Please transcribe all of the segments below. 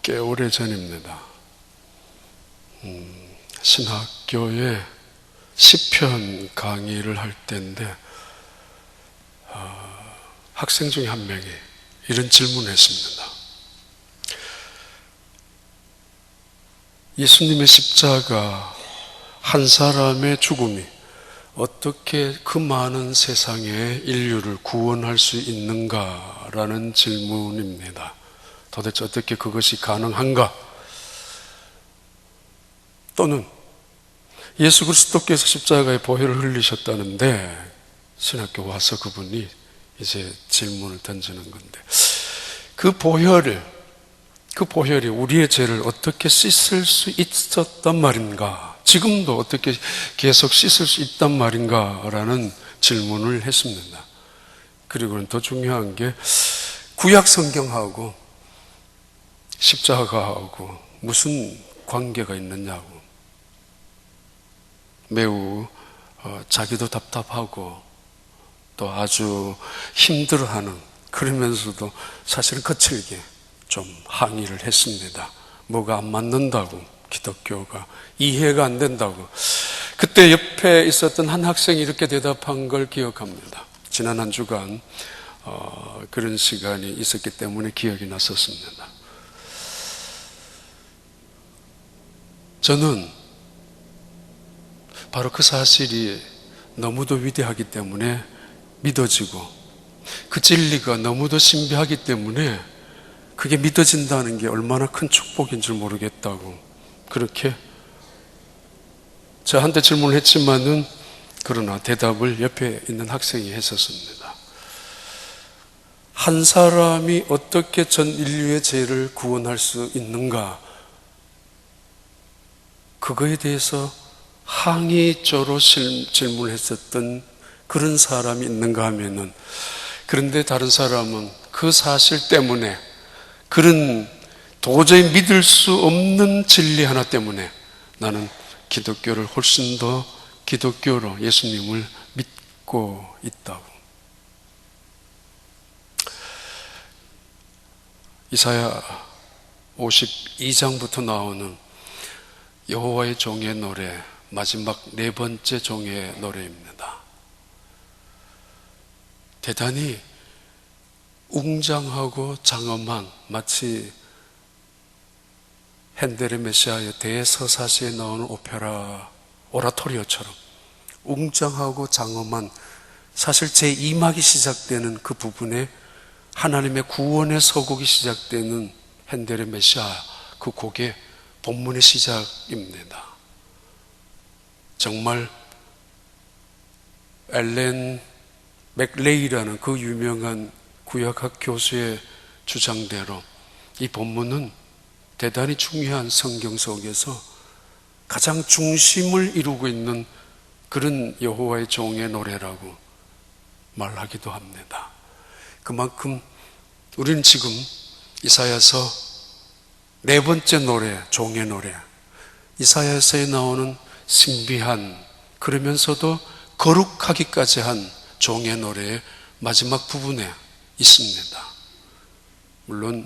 꽤 오래 전입니다. 신학교에 시편 강의를 할 때인데 학생 중에 한 명이 이런 질문을 했습니다. 예수님의 십자가 한 사람의 죽음이 어떻게 그 많은 세상의 인류를 구원할 수 있는가라는 질문입니다. 도대체 어떻게 그것이 가능한가? 또는 예수 그리스도께서 십자가에 보혈을 흘리셨다는데 신학교 와서 그분이 이제 질문을 던지는 건데 그 보혈이 우리의 죄를 어떻게 씻을 수 있었단 말인가? 지금도 어떻게 계속 씻을 수 있단 말인가? 라는 질문을 했습니다. 그리고는 더 중요한 게 구약 성경하고 십자가하고 무슨 관계가 있느냐고. 매우 자기도 답답하고 또 아주 힘들어하는, 그러면서도 사실은 거칠게 좀 항의를 했습니다. 뭐가 안 맞는다고, 기독교가 이해가 안 된다고. 그때 옆에 있었던 한 학생이 이렇게 대답한 걸 기억합니다. 지난 한 주간 그런 시간이 있었기 때문에 기억이 났었습니다. 저는 바로 그 사실이 너무도 위대하기 때문에 믿어지고 그 진리가 너무도 신비하기 때문에 그게 믿어진다는 게 얼마나 큰 축복인 줄 모르겠다고 그렇게 저한테 질문을 했지만은 그러나 대답을 옆에 있는 학생이 했었습니다. 한 사람이 어떻게 전 인류의 죄를 구원할 수 있는가? 그거에 대해서 항의조로 질문했었던 그런 사람이 있는가 하면은, 그런데 다른 사람은 그 사실 때문에, 그런 도저히 믿을 수 없는 진리 하나 때문에 나는 기독교를 훨씬 더 기독교로 예수님을 믿고 있다고. 이사야 52장부터 나오는 여호와의 종의 노래, 마지막 네 번째 종의 노래입니다. 대단히 웅장하고 장엄한, 마치 핸델의 메시아의 대서사시에 나오는 오페라, 오라토리오처럼 웅장하고 장엄한, 사실 제2막이 시작되는 그 부분에 하나님의 구원의 서곡이 시작되는 핸델의 메시아, 그 곡의 본문의 시작입니다. 정말 엘렌 맥레이라는 그 유명한 구약학 교수의 주장대로 이 본문은 대단히 중요한 성경 속에서 가장 중심을 이루고 있는 그런 여호와의 종의 노래라고 말하기도 합니다. 그만큼 우리는 지금 이사야서 네 번째 노래, 종의 노래, 이사야서에 나오는 신비한, 그러면서도 거룩하기까지 한 종의 노래의 마지막 부분에 있습니다. 물론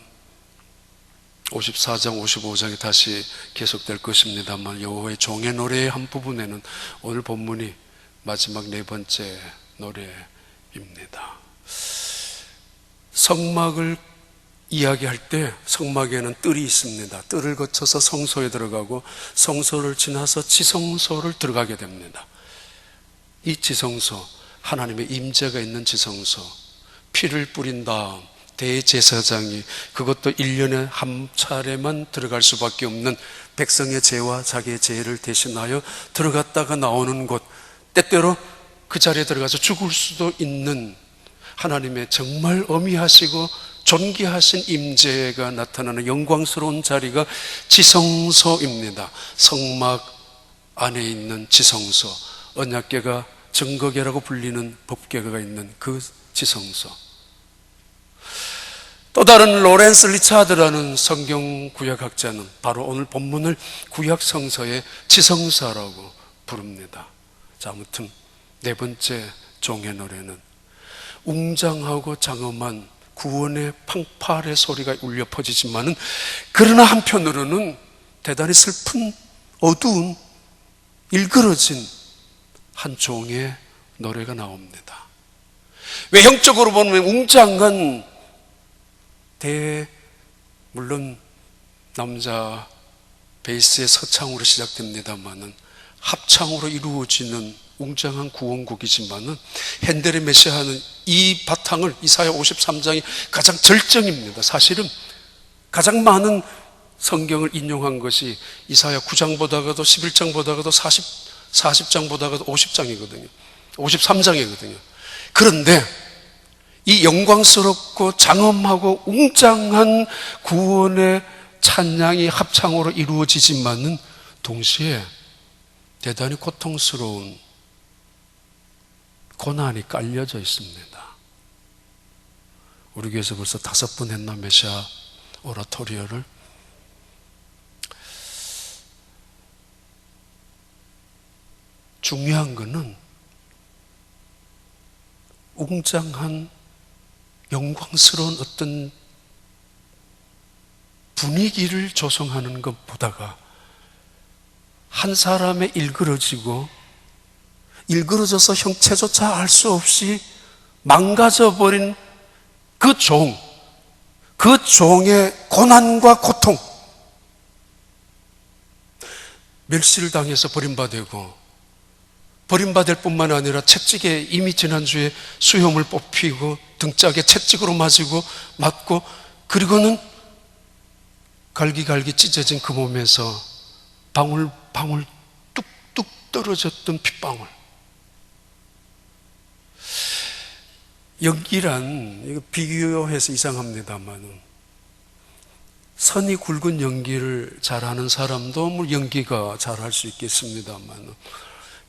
54장, 55장이 다시 계속될 것입니다만 여호와의 종의 노래의 한 부분에는 오늘 본문이 마지막 네 번째 노래입니다. 성막을 이야기할 때 성막에는 뜰이 있습니다. 뜰을 거쳐서 성소에 들어가고 성소를 지나서 지성소를 들어가게 됩니다. 이 지성소, 하나님의 임재가 있는 지성소, 피를 뿌린 다음 대제사장이, 그것도 1년에 한 차례만 들어갈 수밖에 없는 백성의 죄와 자기의 죄를 대신하여 들어갔다가 나오는 곳, 때때로 그 자리에 들어가서 죽을 수도 있는 하나님의 정말 어미하시고 존귀하신 임재가 나타나는 영광스러운 자리가 지성소입니다. 성막 안에 있는 지성소, 언약궤가 증거궤라고 불리는 법궤가 있는 그 지성소. 또 다른 로렌스 리차드라는 성경 구약학자는 바로 오늘 본문을 구약 성서의 지성소라고 부릅니다. 자, 아무튼 네 번째 종의 노래는 웅장하고 장엄한 구원의 팡파의 소리가 울려 퍼지지만은, 그러나 한편으로는 대단히 슬픈, 어두운, 일그러진 한 종의 노래가 나옵니다. 외형적으로 보면 웅장한 물론 남자 베이스의 서창으로 시작됩니다만은 합창으로 이루어지는 웅장한 구원곡이지만은, 핸델의 메시아는 이 바탕을, 이사야 53장이 가장 절정입니다. 사실은 가장 많은 성경을 인용한 것이 이사야 9장보다가도 11장보다가도 40장보다가도 50장이거든요. 53장이거든요. 그런데 이 영광스럽고 장엄하고 웅장한 구원의 찬양이 합창으로 이루어지지만은 동시에 대단히 고통스러운 고난이 깔려져 있습니다. 우리 교회에서 벌써 5번 했나, 메시아 오라토리오를. 중요한 것은 웅장한 영광스러운 어떤 분위기를 조성하는 것보다가 한 사람의 일그러져서 형체조차 알 수 없이 망가져버린 그 종의 고난과 고통, 멸시를 당해서 버림받을 뿐만 아니라 채찍에, 이미 지난주에 수염을 뽑히고 등짝에 채찍으로 맞고, 그리고는 갈기갈기 찢어진 그 몸에서 방울 뚝뚝 떨어졌던 핏방울. 연기란, 이거 비교해서 이상합니다만, 선이 굵은 연기를 잘하는 사람도 뭐 연기가 잘할 수 있겠습니다만,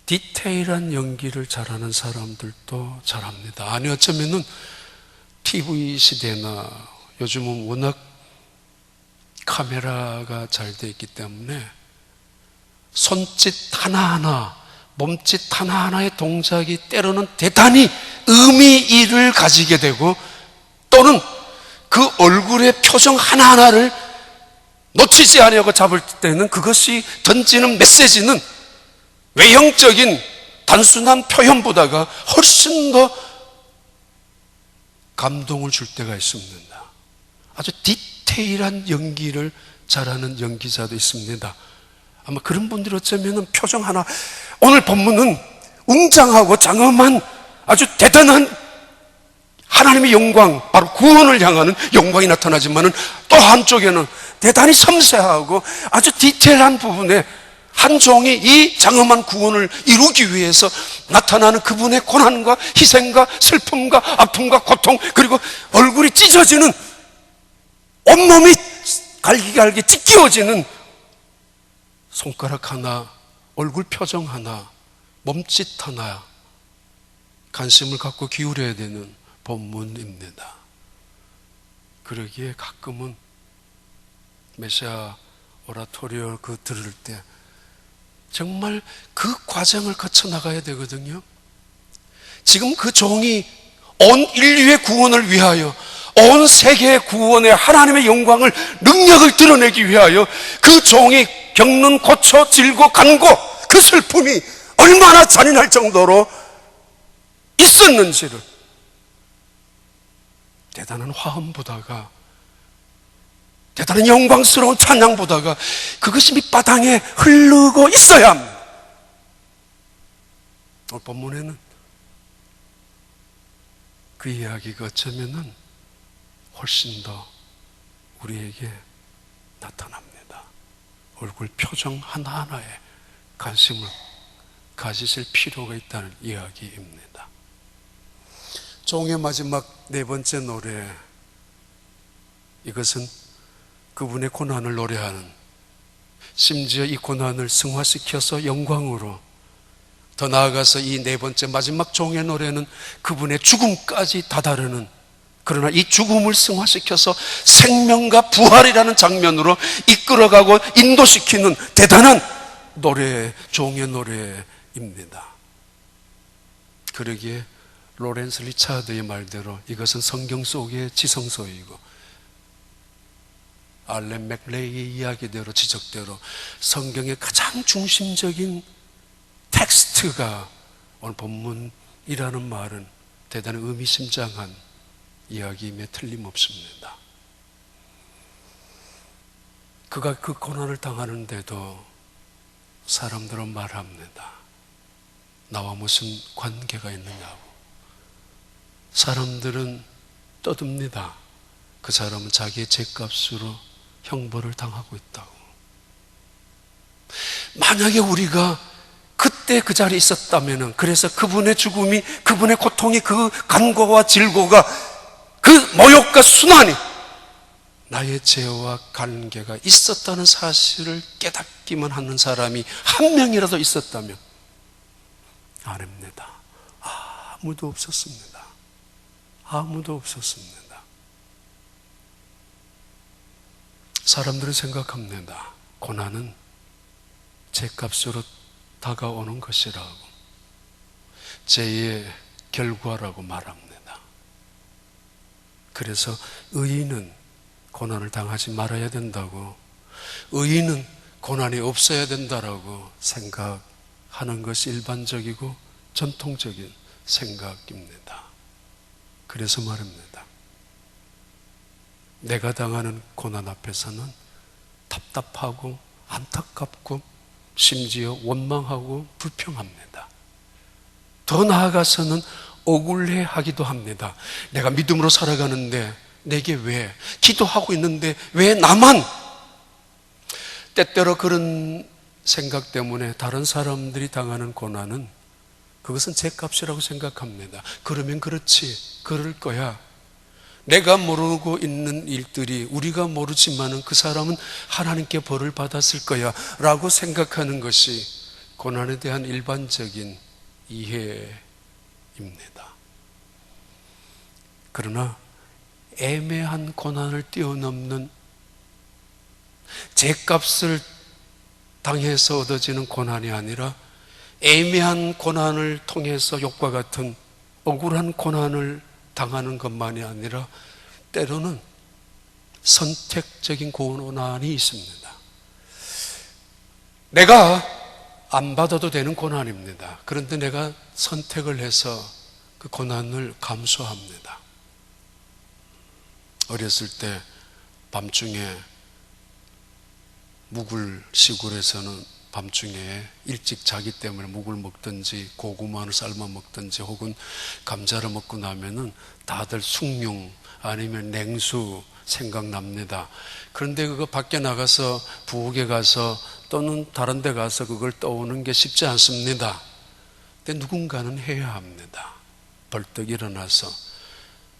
디테일한 연기를 잘하는 사람들도 잘합니다. 아니, 어쩌면은 TV 시대나 요즘은 워낙 카메라가 잘 돼 있기 때문에 손짓 하나하나, 몸짓 하나하나의 동작이 때로는 대단히 의미를 가지게 되고, 또는 그 얼굴의 표정 하나하나를 놓치지 않으려고 잡을 때는 그것이 던지는 메시지는 외형적인 단순한 표현보다가 훨씬 더 감동을 줄 때가 있습니다. 아주 디테일한 연기를 잘하는 연기자도 있습니다. 아마 그런 분들이 어쩌면 표정 하나, 오늘 본문은 웅장하고 장엄한 아주 대단한 하나님의 영광, 바로 구원을 향하는 영광이 나타나지만은, 또 한쪽에는 대단히 섬세하고 아주 디테일한 부분에 한 종이 이 장엄한 구원을 이루기 위해서 나타나는 그분의 고난과 희생과 슬픔과 아픔과 고통, 그리고 얼굴이 찢어지는, 온몸이 갈기갈기 찢겨지는 손가락 하나, 얼굴 표정 하나, 몸짓 하나 관심을 갖고 기울여야 되는 본문입니다. 그러기에 가끔은 메시아 오라토리오 들을 때 정말 그 과정을 거쳐 나가야 되거든요. 지금 그 종이 온 인류의 구원을 위하여, 온 세계의 구원의 하나님의 영광을, 능력을 드러내기 위하여 그 종이 겪는 고초, 질고, 간고, 그 슬픔이 얼마나 잔인할 정도로 있었는지를 대단한 화음보다가, 대단한 영광스러운 찬양보다가 그것이 밑바닥에 흐르고 있어야 합니다. 오늘 본문에는 그 이야기가 어쩌면은 훨씬 더 우리에게 나타납니다. 얼굴 표정 하나하나에 관심을 가지실 필요가 있다는 이야기입니다. 종의 마지막 4번째 노래, 이것은 그분의 고난을 노래하는, 심지어 이 고난을 승화시켜서 영광으로, 더 나아가서 이 4번째 마지막 종의 노래는 그분의 죽음까지 다다르는, 그러나 이 죽음을 승화시켜서 생명과 부활이라는 장면으로 이끌어가고 인도시키는 대단한 노래, 종의 노래입니다. 그러기에 로렌스 리차드의 말대로 이것은 성경 속의 지성소이고, 알렌 맥레이의 이야기대로, 지적대로 성경의 가장 중심적인 텍스트가 오늘 본문이라는 말은 대단히 의미심장한 이야기임에 틀림없습니다. 그가 그 고난을 당하는데도 사람들은 말합니다. 나와 무슨 관계가 있느냐고. 사람들은 떠듭니다. 그 사람은 자기의 죄값으로 형벌을 당하고 있다고. 만약에 우리가 그때 그 자리에 있었다면, 그래서 그분의 죽음이, 그분의 고통이, 그 간고와 질고가, 그 모욕과 순환이 나의 죄와 관계가 있었다는 사실을 깨닫기만 하는 사람이 한 명이라도 있었다면, 아닙니다. 아무도 없었습니다. 아무도 없었습니다. 사람들은 생각합니다. 고난은 죄값으로 다가오는 것이라고, 죄의 결과라고 말합니다. 그래서 의인은 고난을 당하지 말아야 된다고, 의인은 고난이 없어야 된다라고 생각하는 것이 일반적이고 전통적인 생각입니다. 그래서 말입니다. 내가 당하는 고난 앞에서는 답답하고 안타깝고 심지어 원망하고 불평합니다. 더 나아가서는 억울해하기도 합니다. 내가 믿음으로 살아가는데 내게 왜, 기도하고 있는데 왜 나만, 때때로 그런 생각 때문에 다른 사람들이 당하는 고난은 그것은 죄값이라고 생각합니다. 그러면 그렇지, 그럴 거야. 내가 모르고 있는 일들이, 우리가 모르지만은 그 사람은 하나님께 벌을 받았을 거야 라고 생각하는 것이 고난에 대한 일반적인 이해입니다. 그러나 애매한 고난을 뛰어넘는, 죄값을 당해서 얻어지는 고난이 아니라 애매한 고난을 통해서 욕과 같은 억울한 고난을 당하는 것만이 아니라 때로는 선택적인 고난이 있습니다. 내가 안 받아도 되는 고난입니다. 그런데 내가 선택을 해서 그 고난을 감수합니다. 어렸을 때 밤중에 묵을 시골에서는 밤중에 일찍 자기 때문에 묵을 먹든지 고구마를 삶아 먹든지 혹은 감자를 먹고 나면은 다들 숭늉 아니면 냉수 생각납니다. 그런데 그거 밖에 나가서 부엌에 가서 또는 다른 데 가서 그걸 떠오는 게 쉽지 않습니다. 근데 누군가는 해야 합니다. 벌떡 일어나서.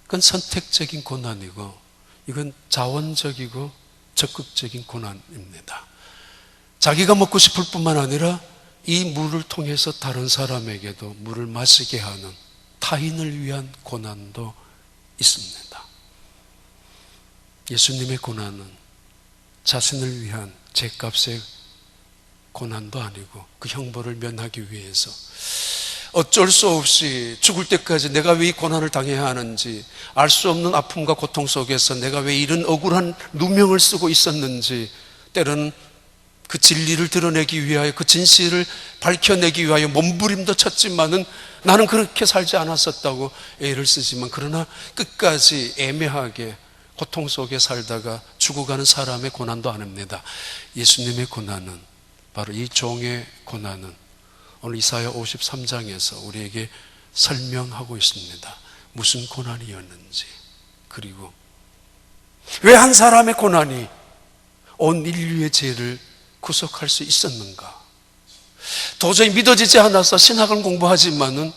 그건 선택적인 고난이고, 이건 자원적이고 적극적인 고난입니다. 자기가 먹고 싶을 뿐만 아니라 이 물을 통해서 다른 사람에게도 물을 마시게 하는 타인을 위한 고난도 있습니다. 예수님의 고난은 자신을 위한 죄값의 고난도 아니고 그 형벌을 면하기 위해서 어쩔 수 없이 죽을 때까지 내가 왜 이 고난을 당해야 하는지, 알 수 없는 아픔과 고통 속에서 내가 왜 이런 억울한 누명을 쓰고 있었는지, 때로는 그 진리를 드러내기 위하여, 그 진실을 밝혀내기 위하여 몸부림도 쳤지만은 나는 그렇게 살지 않았었다고 애를 쓰지만, 그러나 끝까지 애매하게 고통 속에 살다가 죽어가는 사람의 고난도 아닙니다. 예수님의 고난은, 바로 이 종의 고난은 오늘 이사야 53장에서 우리에게 설명하고 있습니다. 무슨 고난이었는지, 그리고 왜 한 사람의 고난이 온 인류의 죄를 구속할 수 있었는가. 도저히 믿어지지 않아서 신학을 공부하지만은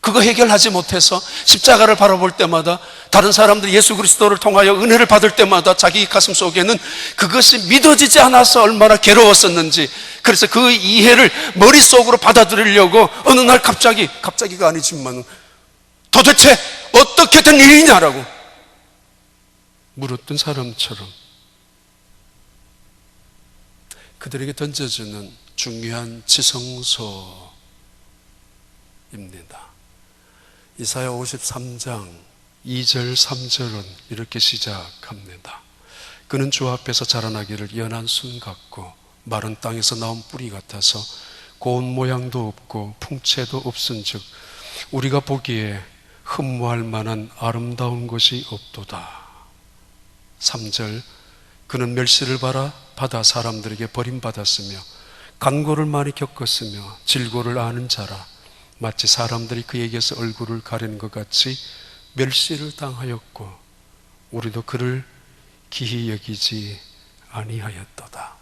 그거 해결하지 못해서 십자가를 바라볼 때마다, 다른 사람들이 예수 그리스도를 통하여 은혜를 받을 때마다 자기 가슴 속에는 그것이 믿어지지 않아서 얼마나 괴로웠었는지, 그래서 그 이해를 머릿속으로 받아들이려고 어느 날 갑자기가 아니지만 도대체 어떻게 된 일이냐라고 물었던 사람처럼 그들에게 던져주는 중요한 지성소입니다. 이사야 53장 2절 3절은 이렇게 시작합니다. 그는 주 앞에서 자라나기를 연한 순 같고 마른 땅에서 나온 뿌리 같아서 고운 모양도 없고 풍채도 없은즉 우리가 보기에 흠모할 만한 아름다운 것이 없도다. 3절 그는 멸시를 받아 사람들에게 버림받았으며 간고를 많이 겪었으며 질고를 아는 자라. 마치 사람들이 그에게서 얼굴을 가리는 것 같이 멸시를 당하였고 우리도 그를 기히 여기지 아니하였도다.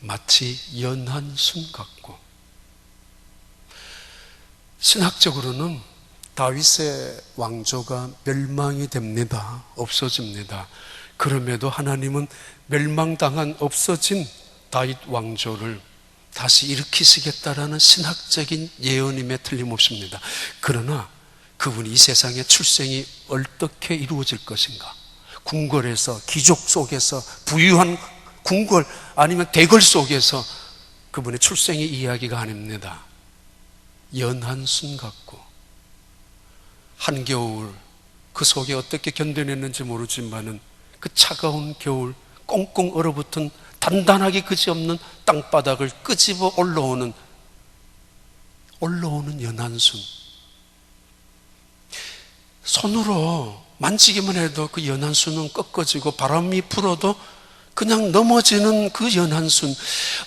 마치 연한 순 같고, 신학적으로는 다윗의 왕조가 멸망이 됩니다. 없어집니다. 그럼에도 하나님은 멸망당한 없어진 다윗 왕조를 다시 일으키시겠다라는 신학적인 예언임에 틀림없습니다. 그러나 그분이 이 세상에 출생이 어떻게 이루어질 것인가? 궁궐에서, 귀족 속에서, 부유한 궁궐 아니면 대궐 속에서 그분의 출생의 이야기가 아닙니다. 연한 순 같고 한겨울 그 속에 어떻게 견뎌냈는지 모르지만은 그 차가운 겨울 꽁꽁 얼어붙은 단단하게 그지없는 땅바닥을 끄집어 올라오는 연한 순. 손으로 만지기만 해도 그 연한 순은 꺾어지고 바람이 불어도 그냥 넘어지는 그 연한 순.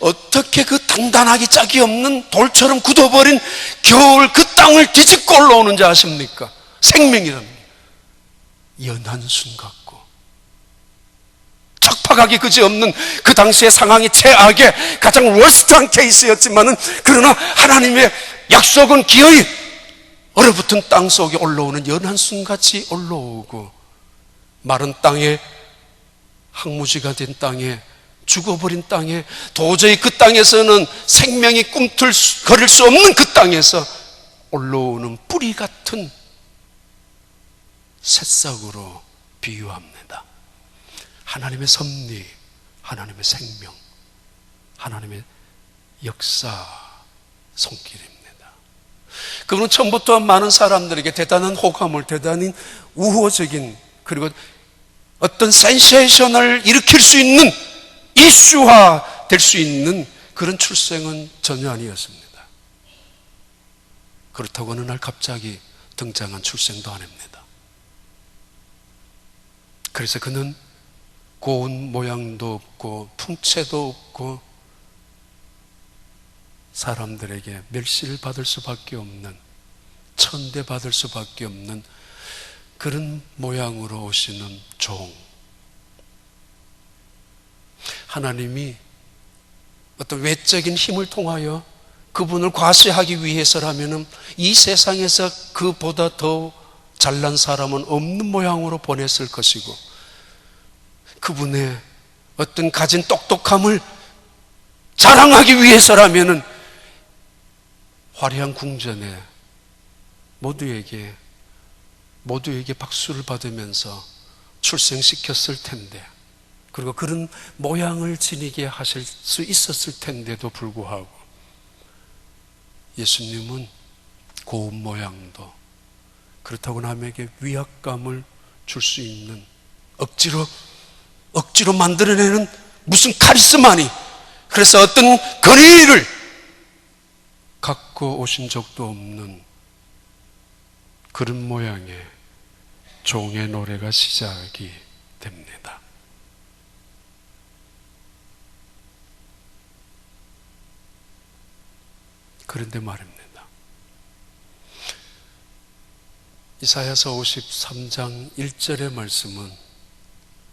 어떻게 그 단단하게 짝이 없는 돌처럼 굳어버린 겨울 그 땅을 뒤집고 올라오는지 아십니까? 생명이랍니다. 연한 순 같고 척박하게 그지없는 그 당시의 상황이 최악의 가장 워스트한 케이스였지만은 그러나 하나님의 약속은 기어이 얼어붙은 땅 속에 올라오는 연한 순같이 올라오고 마른 땅에 항무지가 된 땅에 죽어버린 땅에 도저히 그 땅에서는 생명이 꿈틀거릴 수 없는 그 땅에서 올라오는 뿌리 같은 새싹으로 비유합니다. 하나님의 섭리, 하나님의 생명, 하나님의 역사 손길입니다. 그분은 처음부터 많은 사람들에게 대단한 호감을, 대단히 우호적인 그리고 어떤 센세이션을 일으킬 수 있는, 이슈화 될 수 있는 그런 출생은 전혀 아니었습니다. 그렇다고 어느 날 갑자기 등장한 출생도 아닙니다. 그래서 그는 고운 모양도 없고 풍채도 없고 사람들에게 멸시를 받을 수밖에 없는, 천대받을 수밖에 없는 그런 모양으로 오시는 종. 하나님이 어떤 외적인 힘을 통하여 그분을 과시하기 위해서라면 이 세상에서 그보다 더 잘난 사람은 없는 모양으로 보냈을 것이고, 그분의 어떤 가진 똑똑함을 자랑하기 위해서라면 화려한 궁전에 모두에게 박수를 받으면서 출생시켰을 텐데, 그리고 그런 모양을 지니게 하실 수 있었을 텐데도 불구하고 예수님은 고운 모양도, 그렇다고 남에게 위압감을 줄 수 있는 억지로 만들어내는 무슨 카리스마니, 그래서 어떤 권위를 갖고 오신 적도 없는 그런 모양의 종의 노래가 시작이 됩니다. 그런데 말입니다. 이사야서 53장 1절의 말씀은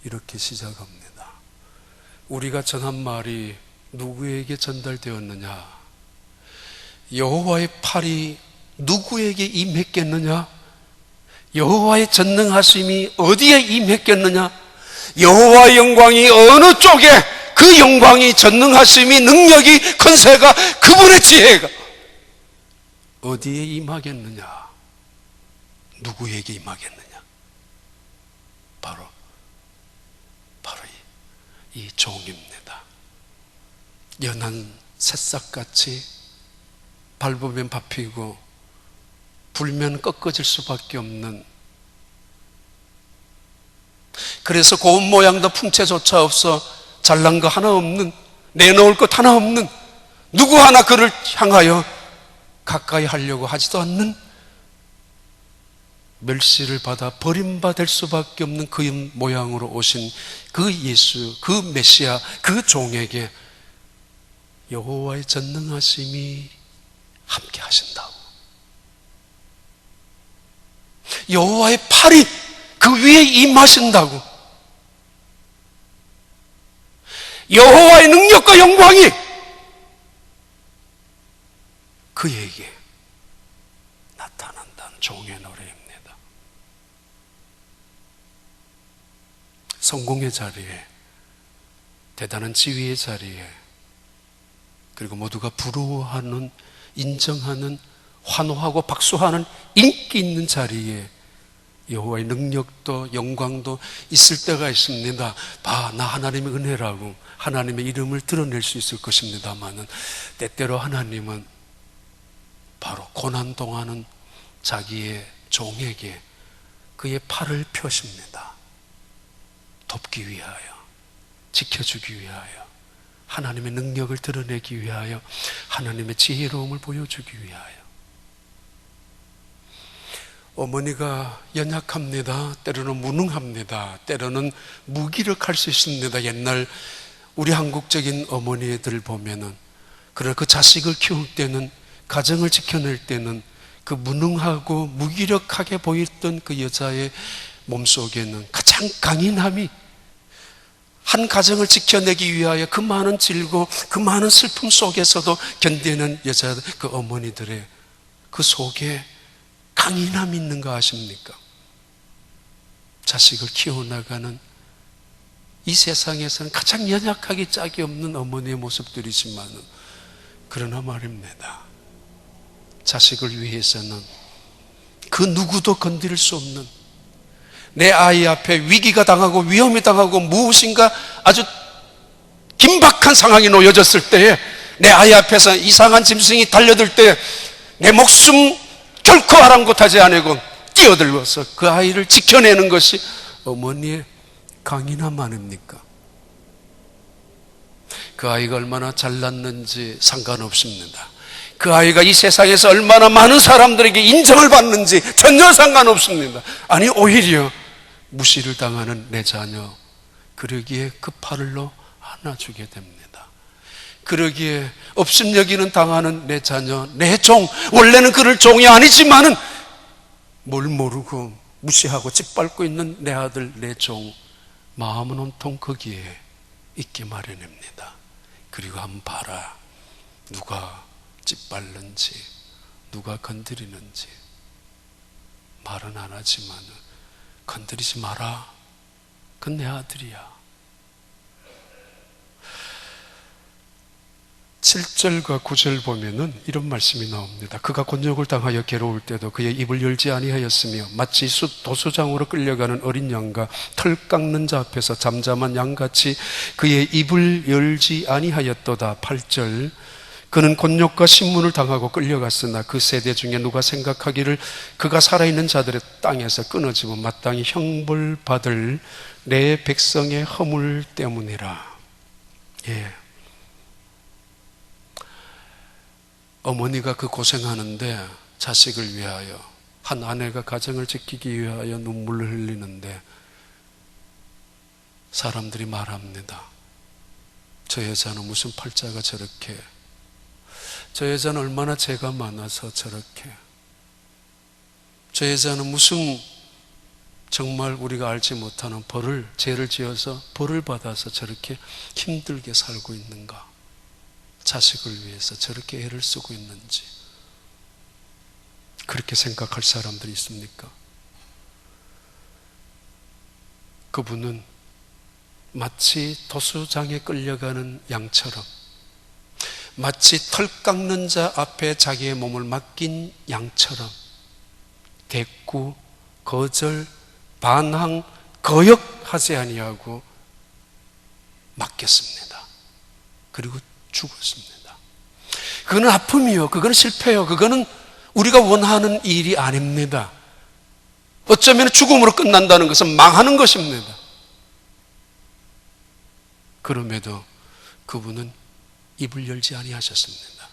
이렇게 시작합니다. 우리가 전한 말이 누구에게 전달되었느냐? 여호와의 팔이 누구에게 임했겠느냐? 여호와의 전능하심이 어디에 임했겠느냐? 여호와의 영광이 어느 쪽에, 그 영광이, 전능하심이, 능력이, 권세가, 그분의 지혜가 어디에 임하겠느냐? 누구에게 임하겠느냐? 바로 이 종입니다. 연한 새싹같이 밟으면 밟히고 불면 꺾어질 수밖에 없는, 그래서 고운 모양도 풍채조차 없어 잘난 거 하나 없는, 내놓을 것 하나 없는, 누구 하나 그를 향하여 가까이 하려고 하지도 않는, 멸시를 받아 버림받을 수밖에 없는 그 모양으로 오신 그 예수, 그 메시아, 그 종에게 여호와의 전능하심이 함께 하신다고, 여호와의 팔이 그 위에 임하신다고, 여호와의 능력과 영광이 그에게 나타난다는 종의 노래입니다. 성공의 자리에, 대단한 지위의 자리에, 그리고 모두가 부러워하는, 인정하는, 환호하고 박수하는 인기 있는 자리에 여호와의 능력도 영광도 있을 때가 있습니다. 나 하나님의 은혜라고 하나님의 이름을 드러낼 수 있을 것입니다마는, 때때로 하나님은 바로 고난 동안은 자기의 종에게 그의 팔을 펴십니다. 돕기 위하여, 지켜주기 위하여, 하나님의 능력을 드러내기 위하여, 하나님의 지혜로움을 보여주기 위하여. 어머니가 연약합니다. 때로는 무능합니다. 때로는 무기력할 수 있습니다. 옛날 우리 한국적인 어머니들 보면은, 그러나 그 자식을 키울 때는, 가정을 지켜낼 때는 그 무능하고 무기력하게 보였던 그 여자의 몸속에는 가장 강인함이, 한 가정을 지켜내기 위하여 그 많은 질고 그 많은 슬픔 속에서도 견디는 여자, 그 어머니들의 그 속에 강인함이 있는 거 아십니까? 자식을 키워나가는 이 세상에서는 가장 연약하기 짝이 없는 어머니의 모습들이지만, 그러나 말입니다, 자식을 위해서는 그 누구도 건드릴 수 없는, 내 아이 앞에 위기가 당하고 위험이 당하고 무엇인가 아주 긴박한 상황이 놓여졌을 때에, 내 아이 앞에서 이상한 짐승이 달려들 때 내 목숨 결코 아랑곳하지 않고 뛰어들어서 그 아이를 지켜내는 것이 어머니의 강인함 아닙니까? 그 아이가 얼마나 잘났는지 상관없습니다. 그 아이가 이 세상에서 얼마나 많은 사람들에게 인정을 받는지 전혀 상관없습니다. 아니, 오히려 무시를 당하는 내 자녀, 그러기에 그 팔을로 안아주게 됩니다. 그러기에 없음 여기는 당하는 내 자녀, 내 종, 원래는 그를 종이 아니지만은 뭘 모르고 무시하고 짓밟고 있는 내 아들, 내 종, 마음은 온통 거기에 있게 마련입니다. 그리고 한번 봐라, 누가 짓밟는지, 누가 건드리는지. 말은 안 하지만 건드리지 마라, 그건 내 아들이야. 7절과 9절 보면은 이런 말씀이 나옵니다. 그가 곤욕을 당하여 괴로울 때도 그의 입을 열지 아니하였으며, 마치 도수장으로 끌려가는 어린 양과 털 깎는 자 앞에서 잠잠한 양같이 그의 입을 열지 아니하였도다. 8절, 그는 곤욕과 신문을 당하고 끌려갔으나 그 세대 중에 누가 생각하기를 그가 살아있는 자들의 땅에서 끊어지면 마땅히 형벌받을 내 백성의 허물 때문이라. 예. 어머니가 그 고생하는데, 자식을 위하여, 한 아내가 가정을 지키기 위하여 눈물을 흘리는데, 사람들이 말합니다. 저 여자는 무슨 팔자가 저렇게, 저 여자는 얼마나 죄가 많아서 저렇게, 저 여자는 무슨 정말 우리가 알지 못하는 죄를 지어서 벌을 받아서 저렇게 힘들게 살고 있는가, 자식을 위해서 저렇게 애를 쓰고 있는지, 그렇게 생각할 사람들이 있습니까? 그분은 마치 도수장에 끌려가는 양처럼, 마치 털 깎는 자 앞에 자기의 몸을 맡긴 양처럼 대꾸, 거절, 반항, 거역하지 아니하고 맡겼습니다. 그리고 죽었습니다. 그거는 아픔이요, 그거는 실패요, 그거는 우리가 원하는 일이 아닙니다. 어쩌면 죽음으로 끝난다는 것은 망하는 것입니다. 그럼에도 그분은 입을 열지 아니하셨습니다.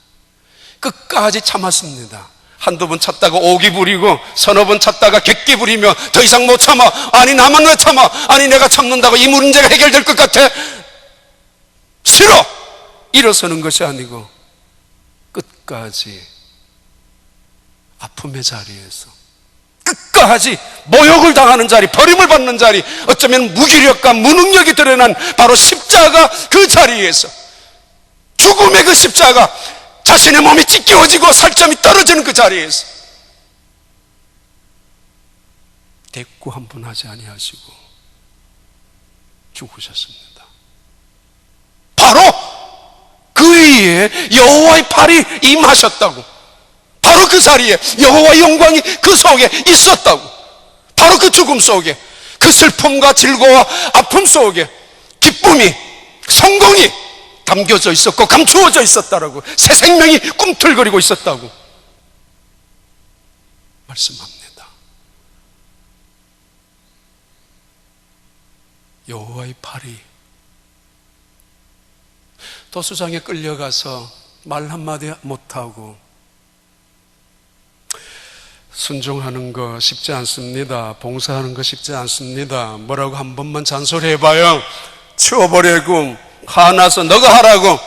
끝까지 참았습니다. 한두 번 참다가 오기 부리고 서너 번 참다가 객기 부리며 더 이상 못 참아. 아니 나만 왜 참아. 아니 내가 참는다고 이 문제가 해결될 것 같아. 싫어. 일어서는 것이 아니고 끝까지 아픔의 자리에서 끝까지 모욕을 당하는 자리, 버림을 받는 자리, 어쩌면 무기력과 무능력이 드러난 바로 십자가 그 자리에서, 죽음의 그 십자가, 자신의 몸이 찢겨지고 살점이 떨어지는 그 자리에서 대꾸 한 번 하지 아니하시고 죽으셨습니다. 바로 그 위에 여호와의 팔이 임하셨다고, 바로 그 자리에 여호와의 영광이 그 속에 있었다고, 바로 그 죽음 속에, 그 슬픔과 즐거움과 아픔 속에 기쁨이, 성공이 담겨져 있었고 감추어져 있었다라고, 새 생명이 꿈틀거리고 있었다고 말씀합니다. 여호와의 팔이 도수장에 끌려가서 말 한마디 못하고 순종하는 거 쉽지 않습니다. 봉사하는 거 쉽지 않습니다. 뭐라고 한 번만 잔소리해봐요. 치워버리고 화나서 너가 하라고.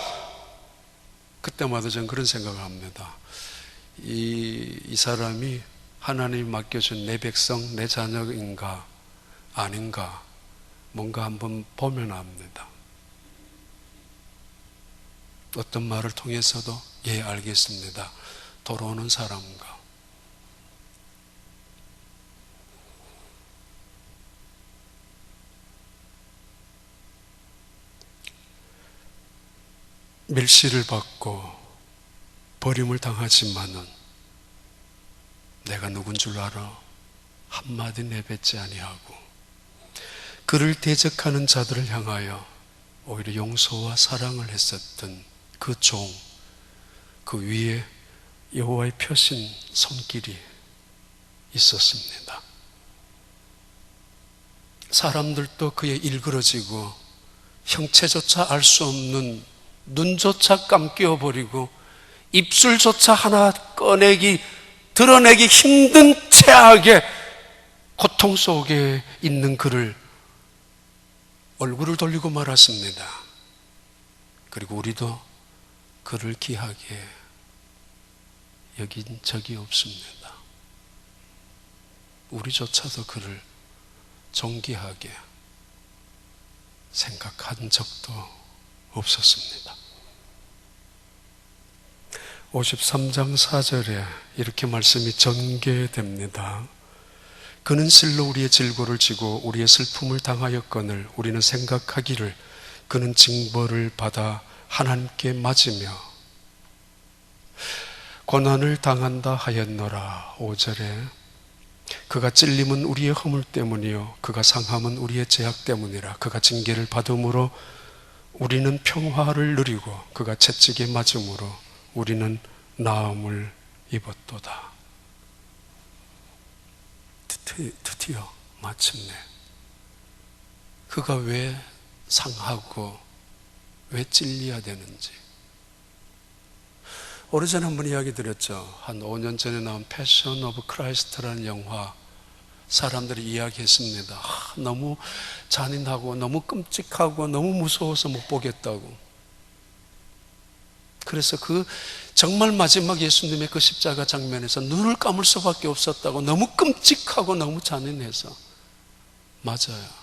그때마다 저는 그런 생각을 합니다. 이 사람이 하나님이 맡겨준 내 백성, 내 자녀인가 아닌가 뭔가 한번 보면 압니다. 어떤 말을 통해서도 예 알겠습니다. 돌아오는 사람과 멸시를 받고 버림을 당하지만은 내가 누군 줄 알아? 한마디 내뱉지 아니하고 그를 대적하는 자들을 향하여 오히려 용서와 사랑을 했었던 그 종, 그 위에 여호와의 펴신 손길이 있었습니다. 사람들도 그의 일그러지고 형체조차 알 수 없는 눈조차 감겨버리고 입술조차 하나 드러내기 힘든 최악의 고통 속에 있는 그를 얼굴을 돌리고 말았습니다. 그리고 우리도 그를 귀하게 여긴 적이 없습니다. 우리조차도 그를 존귀하게 생각한 적도 없었습니다. 53장 4절에 이렇게 말씀이 전개됩니다. 그는 실로 우리의 질고를 지고 우리의 슬픔을 당하였거늘 우리는 생각하기를 그는 징벌을 받아 하나님께 맞으며 고난을 당한다 하였노라. 5절에 그가 찔림은 우리의 허물 때문이요 그가 상함은 우리의 죄악 때문이라. 그가 징계를 받음으로 우리는 평화를 누리고 그가 채찍에 맞음으로 우리는 나음을 입었도다. 드디어 마침내 그가 왜 상하고 왜 찔려야 되는지. 오래전에 한번 이야기 드렸죠. 한 5년 전에 나온 패션 오브 크라이스트라는 영화, 사람들이 이야기했습니다. 너무 잔인하고 너무 끔찍하고 너무 무서워서 못 보겠다고. 그래서 그 정말 마지막 예수님의 그 십자가 장면에서 눈을 감을 수밖에 없었다고. 너무 끔찍하고 너무 잔인해서. 맞아요.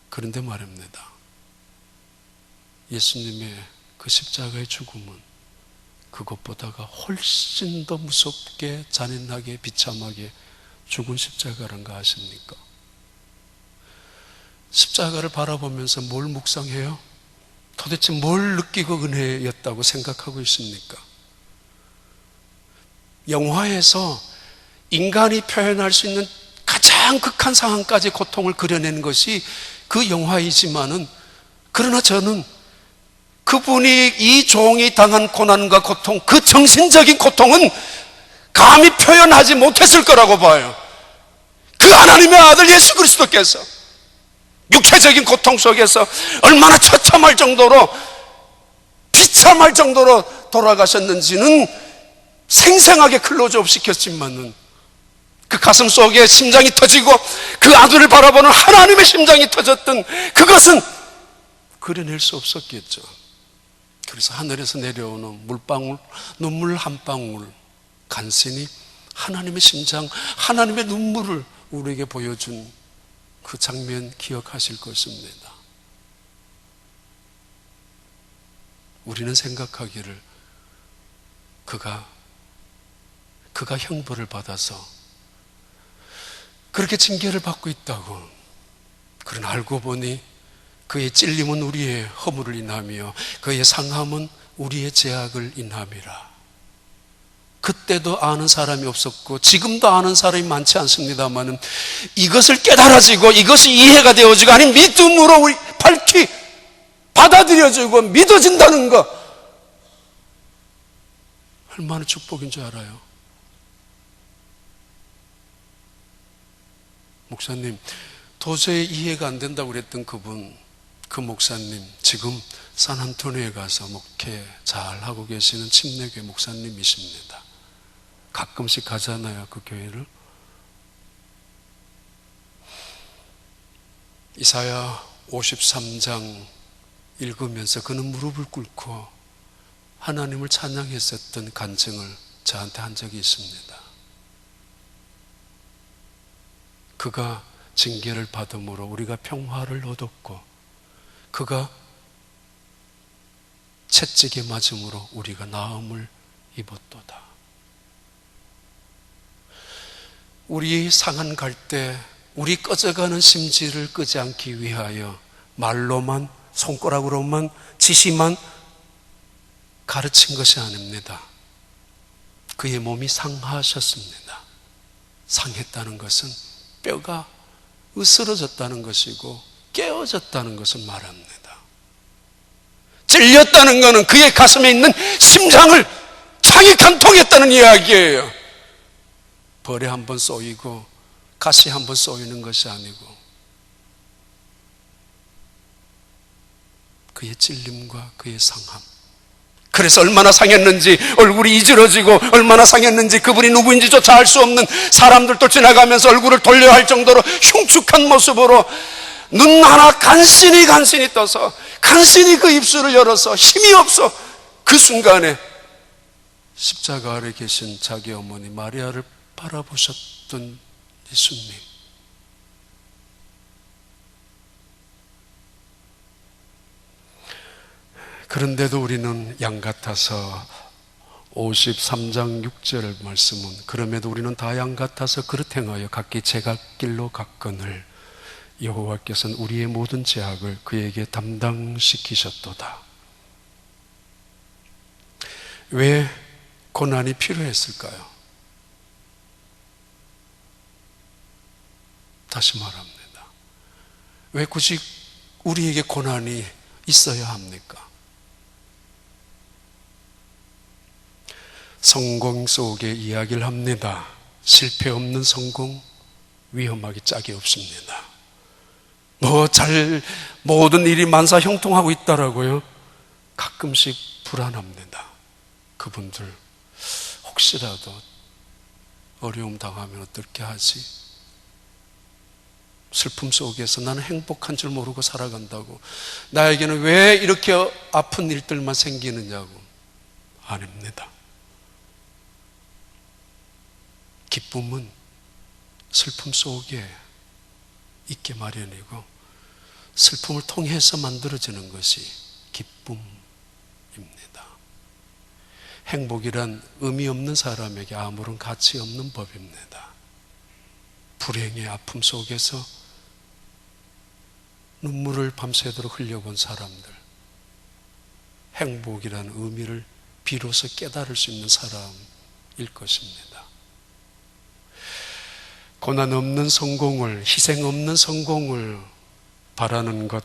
그런데 말입니다. 예수님의 그 십자가의 죽음은 그것보다가 훨씬 더 무섭게 잔인하게 비참하게 죽은 십자가라는 거 아십니까? 십자가를 바라보면서 뭘 묵상해요? 도대체 뭘 느끼고 은혜였다고 생각하고 있습니까? 영화에서 인간이 표현할 수 있는 가장 극한 상황까지 고통을 그려낸 것이 그 영화이지만은, 그러나 저는 그분이 이 종이 당한 고난과 고통, 그 정신적인 고통은 감히 표현하지 못했을 거라고 봐요. 그 하나님의 아들 예수 그리스도께서 육체적인 고통 속에서 얼마나 처참할 정도로, 비참할 정도로 돌아가셨는지는 생생하게 클로즈업 시켰지만은 그 가슴 속에 심장이 터지고 그 아들을 바라보는 하나님의 심장이 터졌던 그것은 그려낼 수 없었겠죠. 그래서 하늘에서 내려오는 물방울, 눈물 한 방울, 간신히 하나님의 심장, 하나님의 눈물을 우리에게 보여준 그 장면 기억하실 것입니다. 우리는 생각하기를 그가 형벌을 받아서 그렇게 징계를 받고 있다고. 그러나 알고 보니 그의 찔림은 우리의 허물을 인하며 그의 상함은 우리의 죄악을 인함이라. 그때도 아는 사람이 없었고 지금도 아는 사람이 많지 않습니다만 이것을 깨달아지고 이것이 이해가 되어지고 아니 믿음으로 우리 밝히 받아들여지고 믿어진다는 것, 얼마나 축복인 줄 알아요? 목사님, 도저히 이해가 안 된다고 그랬던 그 목사님, 지금 산안토니오에 가서 목회 잘하고 계시는 침례교회 목사님이십니다. 가끔씩 가잖아요, 그 교회를. 이사야 53장 읽으면서 그는 무릎을 꿇고 하나님을 찬양했었던 간증을 저한테 한 적이 있습니다. 그가 징계를 받음으로 우리가 평화를 얻었고 그가 채찍에 맞음으로 우리가 나음을 입었도다. 우리 상한 갈 때 우리 꺼져가는 심지를 끄지 않기 위하여 말로만, 손가락으로만, 지시만 가르친 것이 아닙니다. 그의 몸이 상하셨습니다. 상했다는 것은 뼈가 으스러졌다는 것이고 깨어졌다는 것을 말합니다. 찔렸다는 것은 그의 가슴에 있는 심장을 창이 간통했다는 이야기예요. 벌에 한번 쏘이고 가시 한번 쏘이는 것이 아니고 그의 찔림과 그의 상함. 그래서 얼마나 상했는지, 얼굴이 이질러지고 얼마나 상했는지 그분이 누구인지조차 알 수 없는 사람들도 지나가면서 얼굴을 돌려야 할 정도로 흉측한 모습으로 눈 하나 간신히 떠서 간신히 그 입술을 열어서 힘이 없어 그 순간에 십자가 아래 계신 자기 어머니 마리아를 바라보셨던 예수님. 그런데도 우리는 양 같아서 53장 6절 말씀은 그럼에도 우리는 다 양 같아서 그릇 행하여 각기 제각길로 갔거늘 여호와께서는 우리의 모든 죄악을 그에게 담당시키셨도다. 왜 고난이 필요했을까요? 다시 말합니다. 왜 굳이 우리에게 고난이 있어야 합니까? 성공 속의 이야기를 합니다. 실패 없는 성공, 위험하기 짝이 없습니다. 모든 일이 만사 형통하고 있다라고요? 가끔씩 불안합니다. 그분들 혹시라도 어려움 당하면 어떻게 하지? 슬픔 속에서 나는 행복한 줄 모르고 살아간다고. 나에게는 왜 이렇게 아픈 일들만 생기느냐고. 아닙니다. 기쁨은 슬픔 속에 있게 마련이고 슬픔을 통해서 만들어지는 것이 기쁨입니다. 행복이란 의미 없는 사람에게 아무런 가치 없는 법입니다. 불행의 아픔 속에서 눈물을 밤새도록 흘려본 사람들, 행복이란 의미를 비로소 깨달을 수 있는 사람일 것입니다. 고난 없는 성공을, 희생 없는 성공을 바라는 것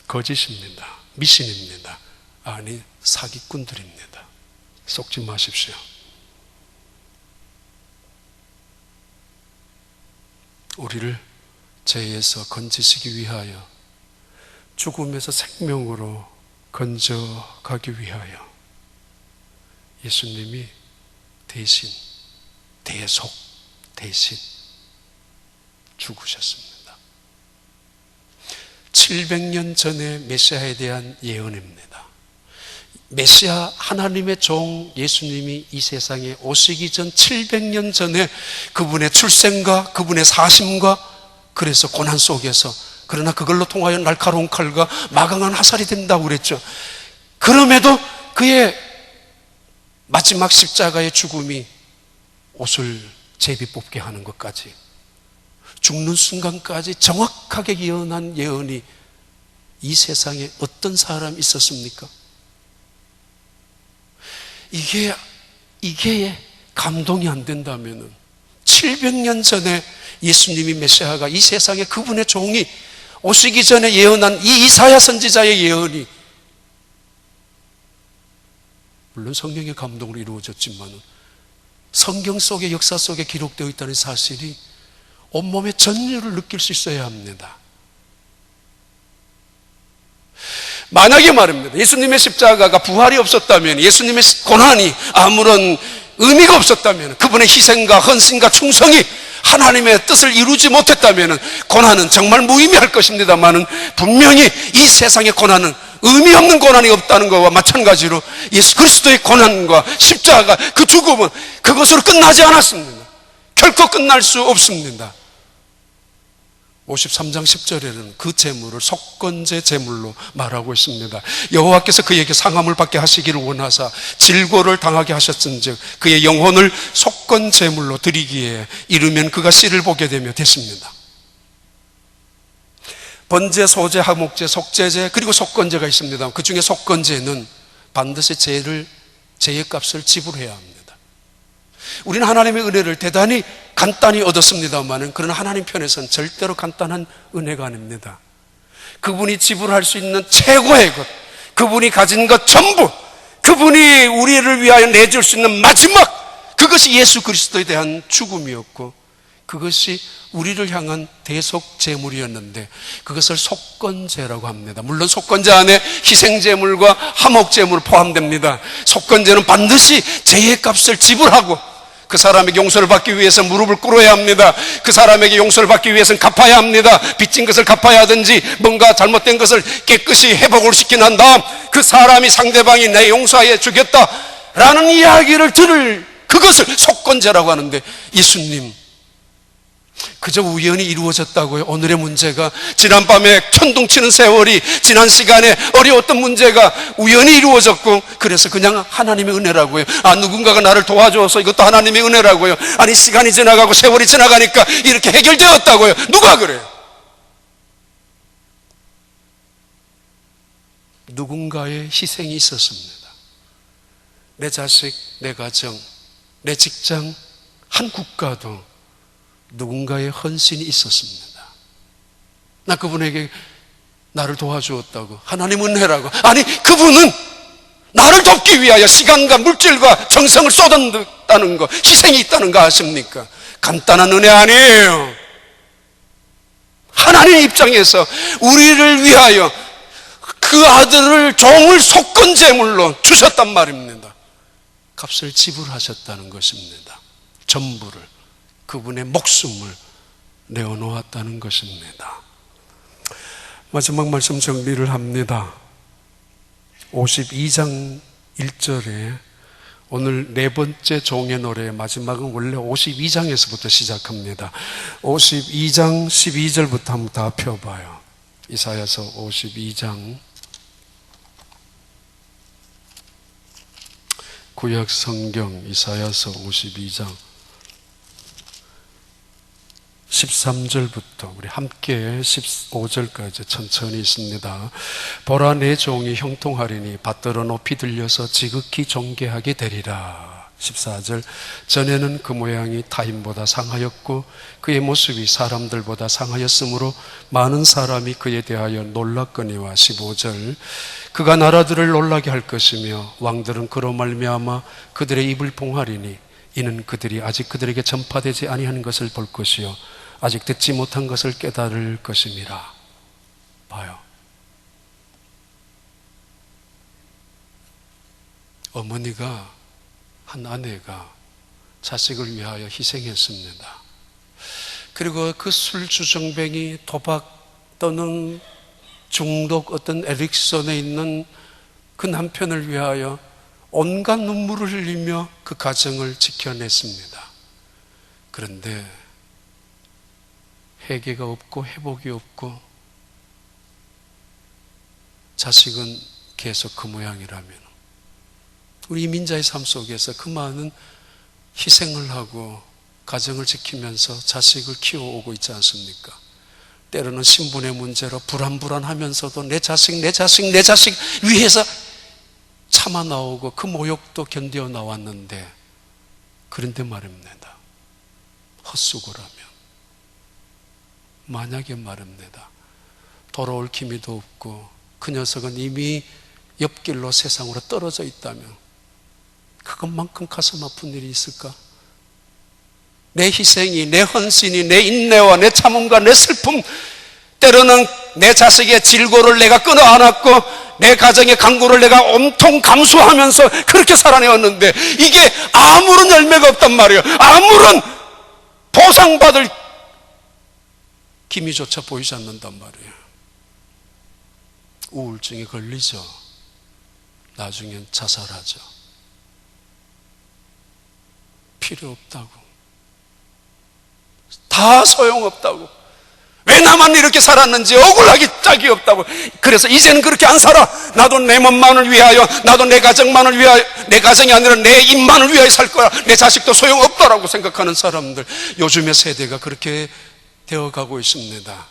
거짓입니다. 미신입니다. 아니, 사기꾼들입니다. 속지 마십시오. 우리를 죄에서 건지시기 위하여, 죽음에서 생명으로 건져가기 위하여 예수님이 대신, 대신 죽으셨습니다. 700년 전에 메시아에 대한 예언입니다. 메시아, 하나님의 종 예수님이 이 세상에 오시기 전 700년 전에 그분의 출생과 그분의 사심과, 그래서 고난 속에서, 그러나 그걸로 통하여 날카로운 칼과 마강한 화살이 된다고 그랬죠. 그럼에도 그의 마지막 십자가의 죽음이 옷을 제비 뽑게 하는 것까지, 죽는 순간까지 정확하게 예언한 예언이 이 세상에 어떤 사람이 있었습니까? 이게 감동이 안 된다면 700년 전에 예수님이 메시아가 이 세상에 그분의 종이 오시기 전에 예언한 이 이사야 선지자의 예언이, 물론 성령의 감동으로 이루어졌지만 성경 속의 역사 속에 기록되어 있다는 사실이 온몸의 전율을 느낄 수 있어야 합니다. 만약에 말입니다, 예수님의 십자가가 부활이 없었다면, 예수님의 고난이 아무런 의미가 없었다면, 그분의 희생과 헌신과 충성이 하나님의 뜻을 이루지 못했다면 고난은 정말 무의미할 것입니다만, 분명히 이 세상의 고난은 의미 없는 고난이 없다는 것과 마찬가지로 예수 그리스도의 고난과 십자가, 그 죽음은 그것으로 끝나지 않았습니다. 결코 끝날 수 없습니다. 53장 10절에는 그 제물을 속건제 제물로 말하고 있습니다. 여호와께서 그에게 상함을 받게 하시기를 원하사 질고를 당하게 하셨은즉 그의 영혼을 속건 제물로 드리기에 이르면 그가 씨를 보게 되며 됐습니다. 번제, 소제, 하목제, 속제제, 그리고 속건제가 있습니다. 그 중에 속건제는 반드시 죄의 값을 지불해야 합니다. 우리는 하나님의 은혜를 대단히 간단히 얻었습니다만, 그러나 하나님 편에서는 절대로 간단한 은혜가 아닙니다. 그분이 지불할 수 있는 최고의 것, 그분이 가진 것 전부, 그분이 우리를 위하여 내줄 수 있는 마지막, 그것이 예수 그리스도에 대한 죽음이었고, 그것이 우리를 향한 대속 제물이었는데, 그것을 속건제라고 합니다. 물론 속건제 안에 희생제물과 하목제물 포함됩니다. 속건제는 반드시 죄의 값을 지불하고 그 사람에게 용서를 받기 위해서 무릎을 꿇어야 합니다. 그 사람에게 용서를 받기 위해서는 갚아야 합니다. 빚진 것을 갚아야 하든지 뭔가 잘못된 것을 깨끗이 회복을 시킨 한 다음 그 사람이, 상대방이 내 용서해 주겠다라는 이야기를 들을, 그것을 속건제라고 하는데, 예수님 그저 우연히 이루어졌다고요? 오늘의 문제가, 지난밤에 천둥치는 세월이, 지난 시간에 어려웠던 문제가 우연히 이루어졌고, 그래서 그냥 하나님의 은혜라고요? 누군가가 나를 도와줘서 이것도 하나님의 은혜라고요? 아니, 시간이 지나가고 세월이 지나가니까 이렇게 해결되었다고요? 누가 그래요? 누군가의 희생이 있었습니다. 내 자식, 내 가정, 내 직장, 한 국가도 누군가의 헌신이 있었습니다. 나 그분에게 나를 도와주었다고, 하나님 은혜라고. 아니, 그분은 나를 돕기 위하여 시간과 물질과 정성을 쏟았다는 거, 희생이 있다는 거 아십니까? 간단한 은혜 아니에요. 하나님 입장에서 우리를 위하여 그 아들을, 종을 속건제물로 주셨단 말입니다. 값을 지불하셨다는 것입니다. 전부를, 그분의 목숨을 내어놓았다는 것입니다. 마지막 말씀 정리를 합니다. 52장 1절에 오늘 네 번째 종의 노래의 마지막은 원래 52장에서부터 시작합니다. 52장 12절부터 한번 다 펴봐요. 이사야서 52장, 구약 성경 이사야서 52장 13절부터 우리 함께 15절까지 천천히 있습니다. 보라, 내 종이 형통하리니 받들어 높이 들려서 지극히 존귀하게 되리라. 14절, 전에는 그 모양이 타인보다 상하였고 그의 모습이 사람들보다 상하였으므로 많은 사람이 그에 대하여 놀랐거니와. 15절, 그가 나라들을 놀라게 할 것이며 왕들은 그로 말미암아 그들의 입을 봉하리니 이는 그들이 아직 그들에게 전파되지 아니하는 것을 볼 것이요 아직 듣지 못한 것을 깨달을 것임이라. 봐요. 어머니가, 한 아내가 자식을 위하여 희생했습니다. 그리고 그 술주정뱅이, 도박 또는 중독, 어떤 에릭선에 있는 그 남편을 위하여 온갖 눈물을 흘리며 그 가정을 지켜냈습니다. 그런데 회개가 없고 회복이 없고 자식은 계속 그 모양이라면 우리 이민자의 삶 속에서 그 많은 희생을 하고 가정을 지키면서 자식을 키워오고 있지 않습니까? 때로는 신분의 문제로 불안하면서도 내 자식 위해서 참아 나오고 그 모욕도 견뎌 나왔는데, 그런데 말입니다. 헛수고라면, 만약에 말입니다, 돌아올 기미도 없고 그 녀석은 이미 옆길로 세상으로 떨어져 있다면 그것만큼 가슴 아픈 일이 있을까? 내 희생이, 내 헌신이, 내 인내와 내 참음과 내 슬픔, 때로는 내 자식의 질고를 내가 끊어 안았고 내 가정의 강구를 내가 온통 감수하면서 그렇게 살아내었는데 이게 아무런 열매가 없단 말이에요. 아무런 보상받을 기미조차 보이지 않는단 말이에요. 우울증에 걸리죠. 나중엔 자살하죠. 필요 없다고, 다 소용없다고, 왜 나만 이렇게 살았는지 억울하기 짝이 없다고. 그래서 이제는 그렇게 안 살아. 나도 내 몸만을 위하여, 나도 내 가정만을 위하여, 내 가정이 아니라 내 입만을 위하여 살 거야. 내 자식도 소용없다라고 생각하는 사람들, 요즘의 세대가 그렇게 되어가고 있습니다.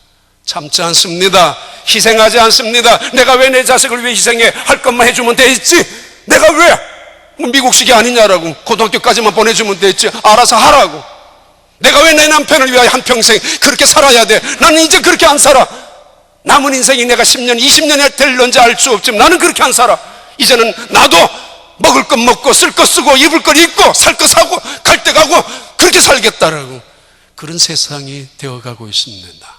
참지 않습니다. 희생하지 않습니다. 내가 왜 내 자식을 위해 희생해? 할 것만 해주면 되겠지. 내가 왜 미국식이 아니냐라고, 고등학교까지만 보내주면 되겠지. 알아서 하라고. 내가 왜 내 남편을 위하여 한평생 그렇게 살아야 돼? 나는 이제 그렇게 안 살아. 남은 인생이 내가 10년, 20년이 될런지 알 수 없지만 나는 그렇게 안 살아. 이제는 나도 먹을 것 먹고, 쓸 것 쓰고, 입을 것 입고, 살 것 사고, 갈 데 가고, 그렇게 살겠다라고. 그런 세상이 되어가고 있습니다.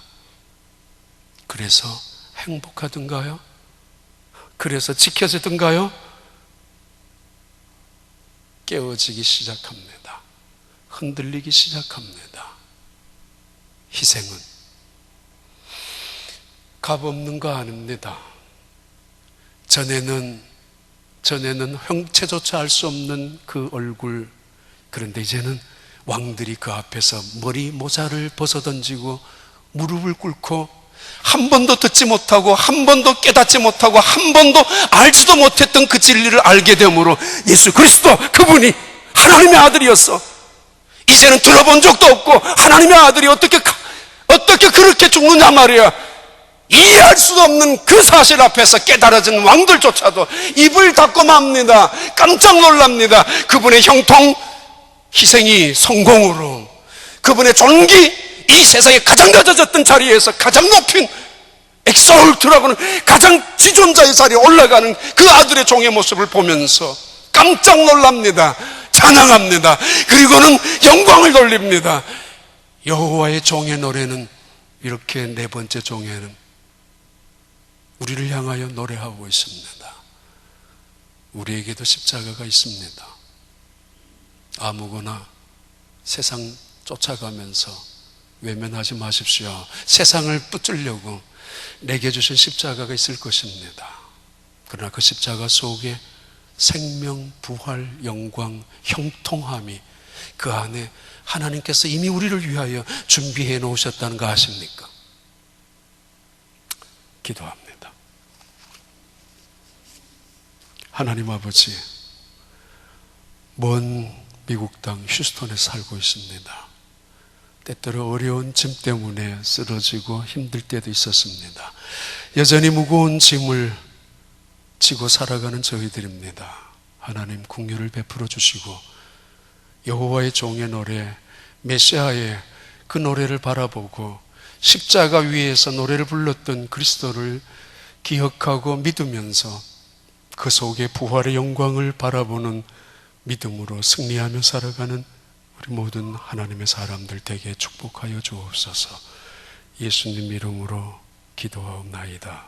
그래서 행복하던가요? 그래서 지켜지던가요? 깨어지기 시작합니다. 흔들리기 시작합니다. 희생은 값없는 거 아닙니다. 전에는 형체조차 알 수 없는 그 얼굴, 그런데 이제는 왕들이 그 앞에서 머리 모자를 벗어던지고 무릎을 꿇고 한 번도 듣지 못하고 한 번도 깨닫지 못하고 한 번도 알지도 못했던 그 진리를 알게 되므로 예수 그리스도, 그분이 하나님의 아들이었어. 이제는 들어본 적도 없고 하나님의 아들이 어떻게 그렇게 죽느냐 말이야. 이해할 수도 없는 그 사실 앞에서 깨달아진 왕들조차도 입을 닫고 맙니다. 깜짝 놀랍니다. 그분의 형통, 희생이 성공으로, 그분의 존귀, 이 세상에 가장 낮아졌던 자리에서 가장 높인 엑소울트라고 하는 가장 지존자의 자리에 올라가는 그 아들의 종의 모습을 보면서 깜짝 놀랍니다. 찬양합니다. 그리고는 영광을 돌립니다. 여호와의 종의 노래는, 이렇게 네 번째 종에는 우리를 향하여 노래하고 있습니다. 우리에게도 십자가가 있습니다. 아무거나 세상 쫓아가면서 외면하지 마십시오. 세상을 붙들려고 내게 주신 십자가가 있을 것입니다. 그러나 그 십자가 속에 생명, 부활, 영광, 형통함이, 그 안에 하나님께서 이미 우리를 위하여 준비해 놓으셨다는 거 아십니까? 기도합니다. 하나님 아버지, 먼 미국 땅 휴스턴에 살고 있습니다. 때때로 어려운 짐 때문에 쓰러지고 힘들 때도 있었습니다. 여전히 무거운 짐을 지고 살아가는 저희들입니다. 하나님 긍휼을 베풀어 주시고 여호와의 종의 노래, 메시아의 그 노래를 바라보고 십자가 위에서 노래를 불렀던 그리스도를 기억하고 믿으면서 그 속에 부활의 영광을 바라보는 믿음으로 승리하며 살아가는 우리 모든 하나님의 사람들 되게 축복하여 주옵소서. 예수님 이름으로 기도하옵나이다.